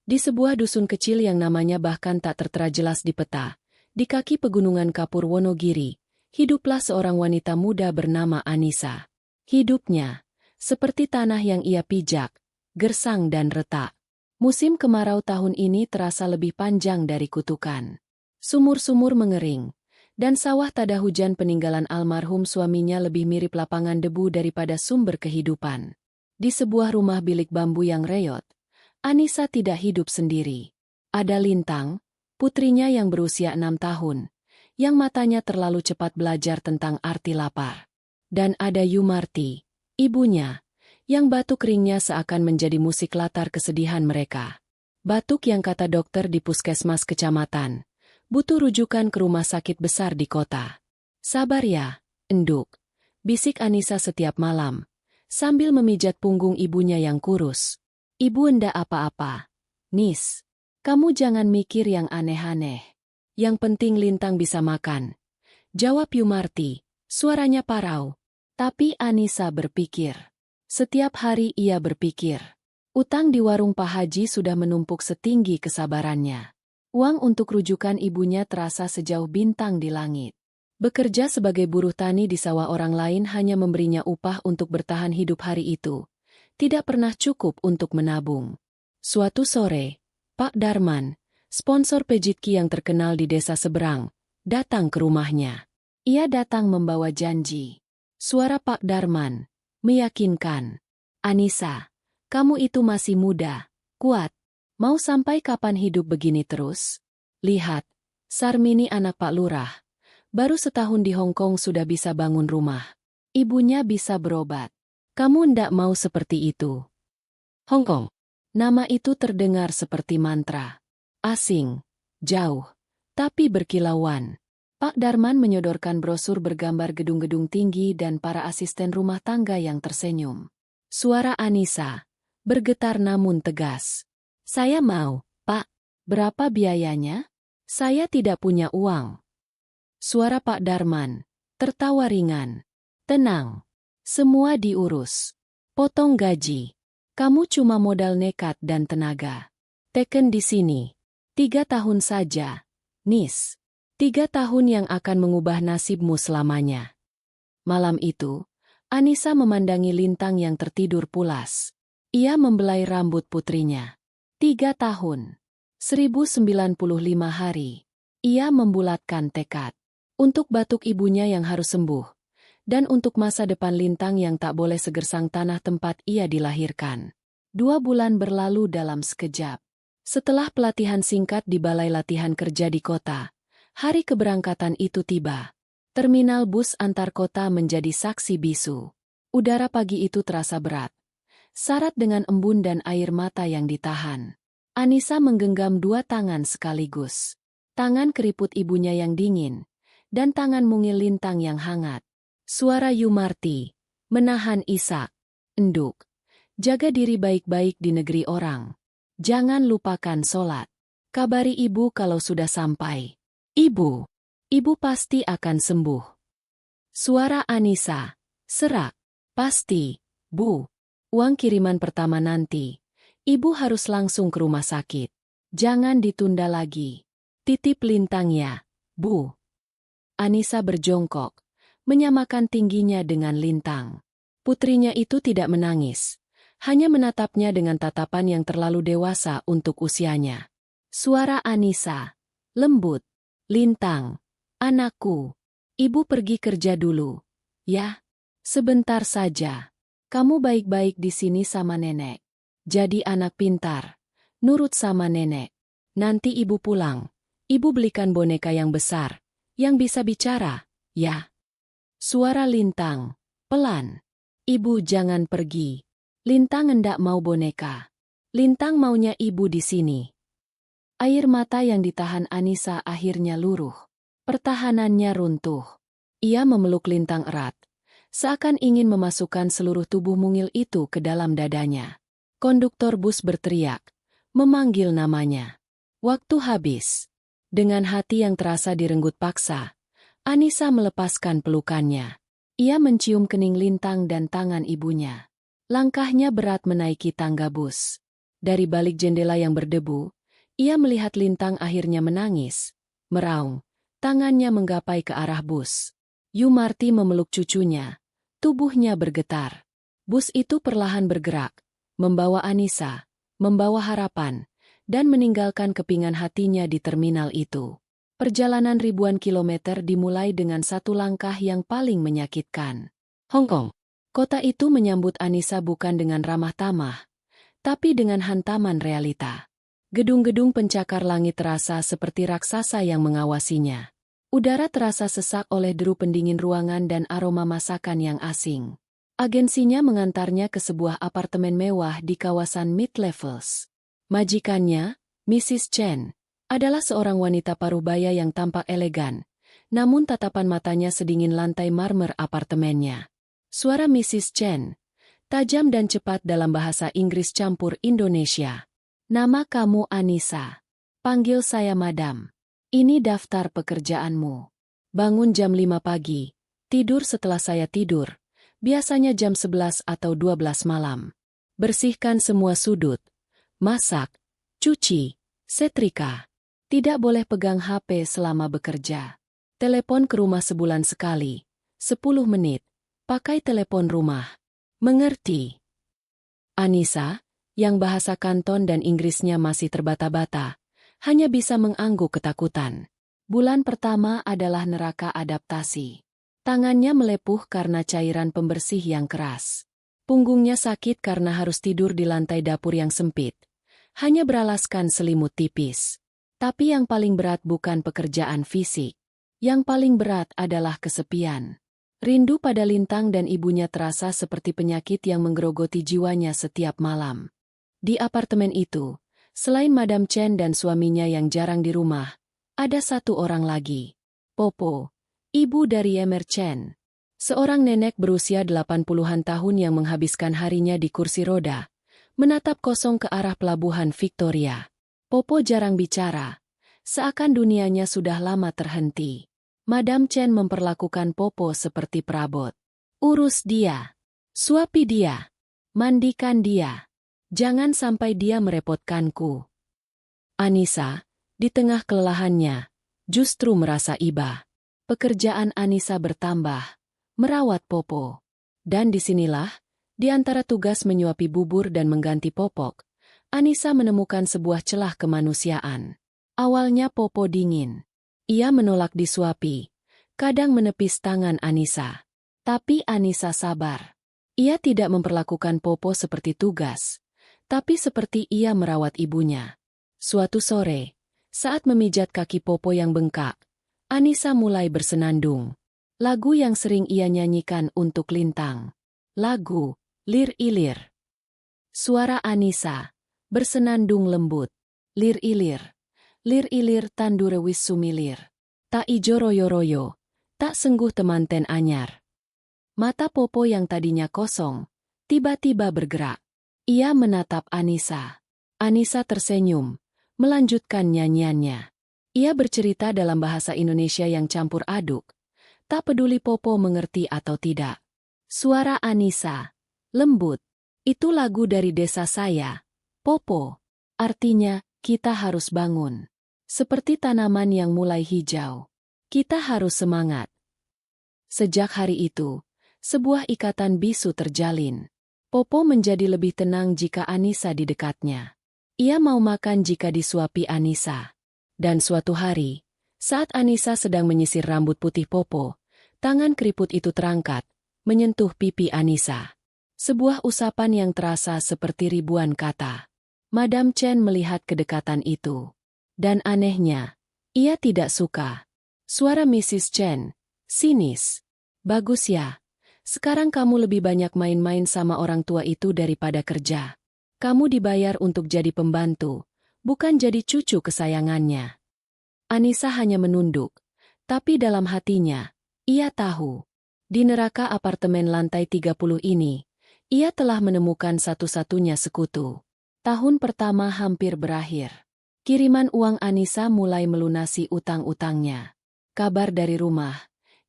Di sebuah dusun kecil yang namanya bahkan tak tertera jelas di peta, di kaki pegunungan Kapur Wonogiri, hiduplah seorang wanita muda bernama Anissa. Hidupnya seperti tanah yang ia pijak, gersang dan retak. Musim kemarau tahun ini terasa lebih panjang dari kutukan. Sumur-sumur mengering, dan sawah tada hujan peninggalan almarhum suaminya lebih mirip lapangan debu daripada sumber kehidupan. Di sebuah rumah bilik bambu yang reyot, Anissa tidak hidup sendiri. Ada Lintang, putrinya yang berusia 6 tahun, yang matanya terlalu cepat belajar tentang arti lapar. Dan ada Yumarti, ibunya, yang batuk keringnya seakan menjadi musik latar kesedihan mereka. Batuk yang kata dokter di puskesmas kecamatan butuh rujukan ke rumah sakit besar di kota. Sabar ya, enduk, bisik Anissa setiap malam, sambil memijat punggung ibunya yang kurus. Ibu enggak apa-apa. Nis, kamu jangan mikir yang aneh-aneh. Yang penting Lintang bisa makan. Jawab Yumarti, suaranya parau. Tapi Anissa berpikir. Setiap hari ia berpikir. Utang di warung Pak Haji sudah menumpuk setinggi kesabarannya. Uang untuk rujukan ibunya terasa sejauh bintang di langit. Bekerja sebagai buruh tani di sawah orang lain hanya memberinya upah untuk bertahan hidup hari itu. Tidak pernah cukup untuk menabung. Suatu sore, Pak Darman, sponsor pejitki yang terkenal di desa seberang, datang ke rumahnya. Ia datang membawa janji. Suara Pak Darman meyakinkan. Anissa, kamu itu masih muda, kuat. Mau sampai kapan hidup begini terus? Lihat, Sarmini anak Pak Lurah. Baru setahun di Hong Kong sudah bisa bangun rumah. Ibunya bisa berobat. Kamu ndak mau seperti itu. Hong Kong. Nama itu terdengar seperti mantra. Asing, jauh, tapi berkilauan. Pak Darman menyodorkan brosur bergambar gedung-gedung tinggi dan para asisten rumah tangga yang tersenyum. Suara Anissa bergetar namun tegas. Saya mau, Pak. Berapa biayanya? Saya tidak punya uang. Suara Pak Darman tertawa ringan. Tenang. Semua diurus. Potong gaji. Kamu cuma modal nekat dan tenaga. Teken di sini. 3 tahun saja. Nis. 3 tahun yang akan mengubah nasibmu selamanya. Malam itu, Anissa memandangi Lintang yang tertidur pulas. Ia membelai rambut putrinya. 3 tahun. 1095 hari. Ia membulatkan tekad. Untuk batuk ibunya yang harus sembuh. Dan untuk masa depan Lintang yang tak boleh segersang tanah tempat ia dilahirkan. 2 bulan berlalu dalam sekejap. Setelah pelatihan singkat di balai latihan kerja di kota, hari keberangkatan itu tiba. Terminal bus antar kota menjadi saksi bisu. Udara pagi itu terasa berat. Syarat dengan embun dan air mata yang ditahan. Anissa menggenggam 2 tangan sekaligus. Tangan keriput ibunya yang dingin, dan tangan mungil Lintang yang hangat. Suara Yumarti menahan isak. Enduk, jaga diri baik-baik di negeri orang. Jangan lupakan sholat. Kabari ibu kalau sudah sampai. Ibu pasti akan sembuh. Suara Anissa serak. Pasti, Bu. Uang kiriman pertama nanti. Ibu harus langsung ke rumah sakit. Jangan ditunda lagi. Titip Lintang ya, Bu. Anissa berjongkok, menyamakan tingginya dengan Lintang. Putrinya itu tidak menangis, hanya menatapnya dengan tatapan yang terlalu dewasa untuk usianya. Suara Anissa lembut. Lintang, anakku, ibu pergi kerja dulu. Ya, sebentar saja. Kamu baik-baik di sini sama nenek. Jadi anak pintar, nurut sama nenek. Nanti ibu pulang, ibu belikan boneka yang besar, yang bisa bicara, ya. Suara Lintang, pelan. Ibu jangan pergi. Lintang hendak mau boneka. Lintang maunya ibu di sini. Air mata yang ditahan Anissa akhirnya luruh. Pertahanannya runtuh. Ia memeluk Lintang erat, seakan ingin memasukkan seluruh tubuh mungil itu ke dalam dadanya. Konduktor bus berteriak, memanggil namanya. Waktu habis. Dengan hati yang terasa direnggut paksa, Anissa melepaskan pelukannya. Ia mencium kening Lintang dan tangan ibunya. Langkahnya berat menaiki tangga bus. Dari balik jendela yang berdebu, ia melihat Lintang akhirnya menangis, meraung, tangannya menggapai ke arah bus. Yu Marti memeluk cucunya, tubuhnya bergetar. Bus itu perlahan bergerak, membawa Anissa, membawa harapan, dan meninggalkan kepingan hatinya di terminal itu. Perjalanan ribuan kilometer dimulai dengan satu langkah yang paling menyakitkan. Hong Kong. Kota itu menyambut Anissa bukan dengan ramah tamah, tapi dengan hantaman realita. Gedung-gedung pencakar langit terasa seperti raksasa yang mengawasinya. Udara terasa sesak oleh deru pendingin ruangan dan aroma masakan yang asing. Agensinya mengantarnya ke sebuah apartemen mewah di kawasan mid-levels. Majikannya, Mrs. Chen, adalah seorang wanita paruh baya yang tampak elegan, namun tatapan matanya sedingin lantai marmer apartemennya. Suara Mrs. Chen, tajam dan cepat dalam bahasa Inggris campur Indonesia. Nama kamu Anissa. Panggil saya Madam. Ini daftar pekerjaanmu. Bangun jam 5 pagi, tidur setelah saya tidur, biasanya jam 11 atau 12 malam. Bersihkan semua sudut, masak, cuci, setrika. Tidak boleh pegang HP selama bekerja. Telepon ke rumah sebulan sekali, 10 menit, pakai telepon rumah. Mengerti? Anissa, yang bahasa Kanton dan Inggrisnya masih terbata-bata, hanya bisa mengangguk ketakutan. Bulan pertama adalah neraka adaptasi. Tangannya melepuh karena cairan pembersih yang keras. Punggungnya sakit karena harus tidur di lantai dapur yang sempit, hanya beralaskan selimut tipis. Tapi yang paling berat bukan pekerjaan fisik. Yang paling berat adalah kesepian. Rindu pada Lintang dan ibunya terasa seperti penyakit yang menggerogoti jiwanya setiap malam. Di apartemen itu, selain Madam Chen dan suaminya yang jarang di rumah, ada satu orang lagi. Popo, ibu dari Emer Chen. Seorang nenek berusia 80-an tahun yang menghabiskan harinya di kursi roda, menatap kosong ke arah pelabuhan Victoria. Popo jarang bicara, seakan dunianya sudah lama terhenti. Madam Chen memperlakukan Popo seperti perabot. Urus dia. Suapi dia. Mandikan dia. Jangan sampai dia merepotkanku. Anissa, di tengah kelelahannya, justru merasa iba. Pekerjaan Anissa bertambah, merawat Popo. Dan disinilah, di antara tugas menyuapi bubur dan mengganti popok, Anissa menemukan sebuah celah kemanusiaan. Awalnya Popo dingin. Ia menolak disuapi, kadang menepis tangan Anissa. Tapi Anissa sabar. Ia tidak memperlakukan Popo seperti tugas, tapi seperti ia merawat ibunya. Suatu sore, saat memijat kaki Popo yang bengkak, Anissa mulai bersenandung. Lagu yang sering ia nyanyikan untuk Lintang. Lagu Lir Ilir. Suara Anissa bersenandung lembut. Lir ilir tandure wis sumilir. Tak ijo royo-royo, tak sengguh temanten anyar. Mata Popo yang tadinya kosong, tiba-tiba bergerak. Ia menatap Anissa. Anissa tersenyum, melanjutkan nyanyiannya. Ia bercerita dalam bahasa Indonesia yang campur aduk. Tak peduli Popo mengerti atau tidak. Suara Anissa lembut. Itu lagu dari desa saya, Popo. Artinya, kita harus bangun. Seperti tanaman yang mulai hijau. Kita harus semangat. Sejak hari itu, sebuah ikatan bisu terjalin. Popo menjadi lebih tenang jika Anissa di dekatnya. Ia mau makan jika disuapi Anissa. Dan suatu hari, saat Anissa sedang menyisir rambut putih Popo, tangan keriput itu terangkat, menyentuh pipi Anissa. Sebuah usapan yang terasa seperti ribuan kata. Madam Chen melihat kedekatan itu. Dan anehnya, ia tidak suka. Suara Mrs. Chen, sinis. Bagus ya. Sekarang kamu lebih banyak main-main sama orang tua itu daripada kerja. Kamu dibayar untuk jadi pembantu, bukan jadi cucu kesayangannya. Anissa hanya menunduk, tapi dalam hatinya, ia tahu. Di neraka apartemen lantai 30 ini, ia telah menemukan satu-satunya sekutu. Tahun pertama hampir berakhir. Kiriman uang Anissa mulai melunasi utang-utangnya. Kabar dari rumah,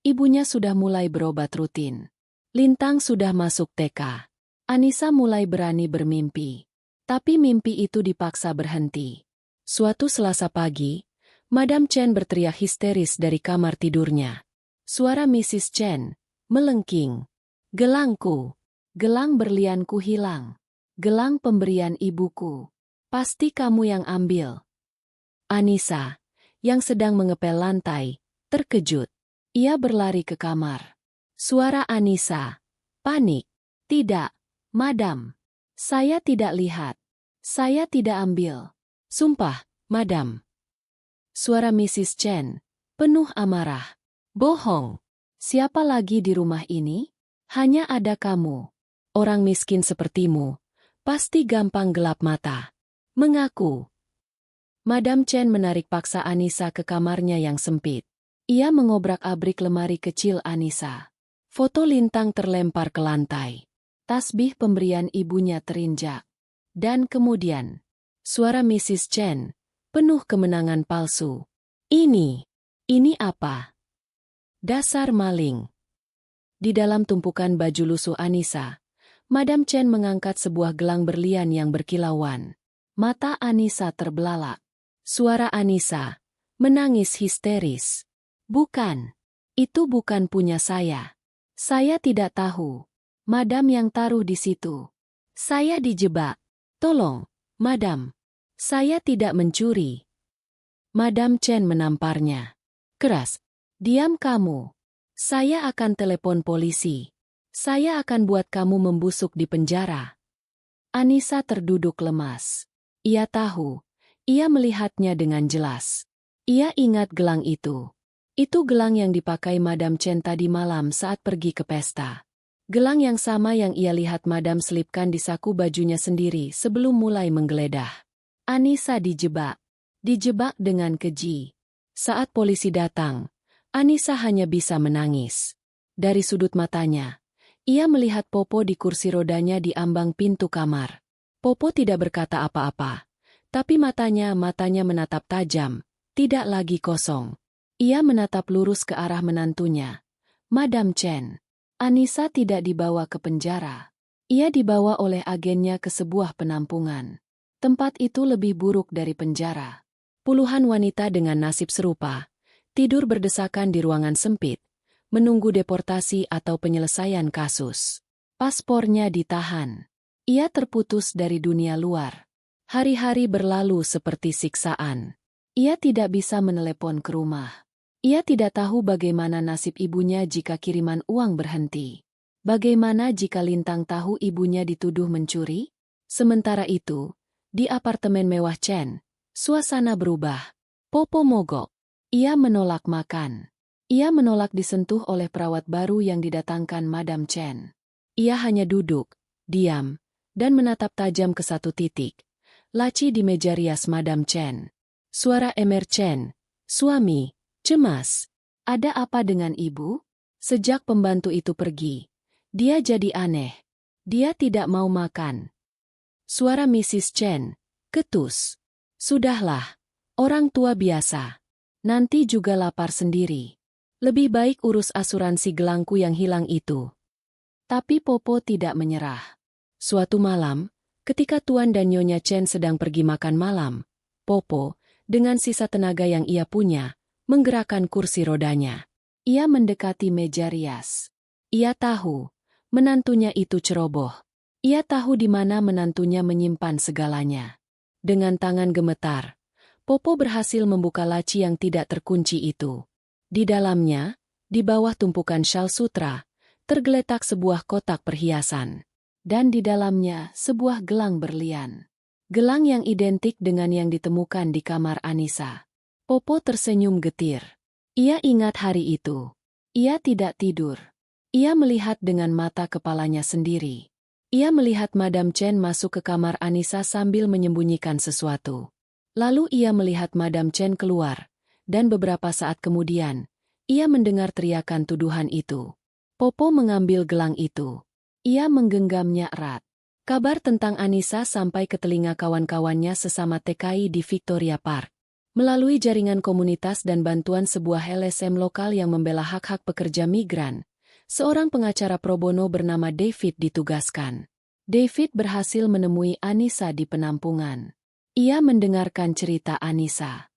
ibunya sudah mulai berobat rutin. Lintang sudah masuk TK. Anissa mulai berani bermimpi. Tapi mimpi itu dipaksa berhenti. Suatu Selasa pagi, Madam Chen berteriak histeris dari kamar tidurnya. Suara Mrs. Chen melengking. Gelangku, gelang berlianku hilang. Gelang pemberian ibuku. Pasti kamu yang ambil. Anissa, yang sedang mengepel lantai, terkejut. Ia berlari ke kamar. Suara Anissa. Panik. Tidak, Madam. Saya tidak lihat. Saya tidak ambil. Sumpah, Madam. Suara Mrs. Chen, penuh amarah. Bohong. Siapa lagi di rumah ini? Hanya ada kamu. Orang miskin sepertimu, pasti gampang gelap mata. Mengaku. Madam Chen menarik paksa Anissa ke kamarnya yang sempit. Ia mengobrak-abrik lemari kecil Anissa. Foto lintang terlempar ke lantai. Tasbih pemberian ibunya terinjak. Dan kemudian, suara Mrs. Chen, penuh kemenangan palsu. Ini apa? Dasar maling. Di dalam tumpukan baju lusuh Anissa, Madam Chen mengangkat sebuah gelang berlian yang berkilauan. Mata Anissa terbelalak. Suara Anissa menangis histeris. Bukan. Itu bukan punya saya. Saya tidak tahu. Madam yang taruh di situ. Saya dijebak. Tolong, Madam. Saya tidak mencuri. Madam Chen menamparnya. Keras. Diam kamu. Saya akan telepon polisi. Saya akan buat kamu membusuk di penjara. Anissa terduduk lemas. Ia tahu. Ia melihatnya dengan jelas. Ia ingat gelang itu. Itu gelang yang dipakai Madam Chen tadi malam saat pergi ke pesta. Gelang yang sama yang ia lihat Madam selipkan di saku bajunya sendiri sebelum mulai menggeledah. Anissa dijebak. Dijebak dengan keji. Saat polisi datang, Anissa hanya bisa menangis. Dari sudut matanya, ia melihat Popo di kursi rodanya di ambang pintu kamar. Popo tidak berkata apa-apa, tapi matanya menatap tajam, tidak lagi kosong. Ia menatap lurus ke arah menantunya, Madam Chen. Anissa tidak dibawa ke penjara. Ia dibawa oleh agennya ke sebuah penampungan. Tempat itu lebih buruk dari penjara. Puluhan wanita dengan nasib serupa tidur berdesakan di ruangan sempit, menunggu deportasi atau penyelesaian kasus. Paspornya ditahan. Ia terputus dari dunia luar. Hari-hari berlalu seperti siksaan. Ia tidak bisa menelepon ke rumah. Ia tidak tahu bagaimana nasib ibunya jika kiriman uang berhenti. Bagaimana jika Lintang tahu ibunya dituduh mencuri? Sementara itu, di apartemen mewah Chen, suasana berubah. Popo mogok. Ia menolak makan. Ia menolak disentuh oleh perawat baru yang didatangkan Madam Chen. Ia hanya duduk, diam, dan menatap tajam ke satu titik. Laci di meja rias Madam Chen. Suara Emer Chen, suami, cemas. Ada apa dengan ibu? Sejak pembantu itu pergi, dia jadi aneh. Dia tidak mau makan. Suara Mrs. Chen, ketus. Sudahlah, orang tua biasa. Nanti juga lapar sendiri. Lebih baik urus asuransi gelangku yang hilang itu. Tapi Popo tidak menyerah. Suatu malam, ketika Tuan dan Nyonya Chen sedang pergi makan malam, Popo, dengan sisa tenaga yang ia punya, menggerakkan kursi rodanya. Ia mendekati meja rias. Ia tahu, menantunya itu ceroboh. Ia tahu di mana menantunya menyimpan segalanya. Dengan tangan gemetar, Popo berhasil membuka laci yang tidak terkunci itu. Di dalamnya, di bawah tumpukan syal sutra, tergeletak sebuah kotak perhiasan. Dan di dalamnya sebuah gelang berlian. Gelang yang identik dengan yang ditemukan di kamar Anissa. Popo tersenyum getir. Ia ingat hari itu. Ia tidak tidur. Ia melihat dengan mata kepalanya sendiri. Ia melihat Madam Chen masuk ke kamar Anissa sambil menyembunyikan sesuatu. Lalu ia melihat Madam Chen keluar, dan beberapa saat kemudian, ia mendengar teriakan tuduhan itu. Popo mengambil gelang itu. Ia menggenggamnya erat. Kabar tentang Anissa sampai ke telinga kawan-kawannya sesama TKI di Victoria Park. Melalui jaringan komunitas dan bantuan sebuah LSM lokal yang membela hak-hak pekerja migran, seorang pengacara pro bono bernama David ditugaskan. David berhasil menemui Anissa di penampungan. Ia mendengarkan cerita Anissa.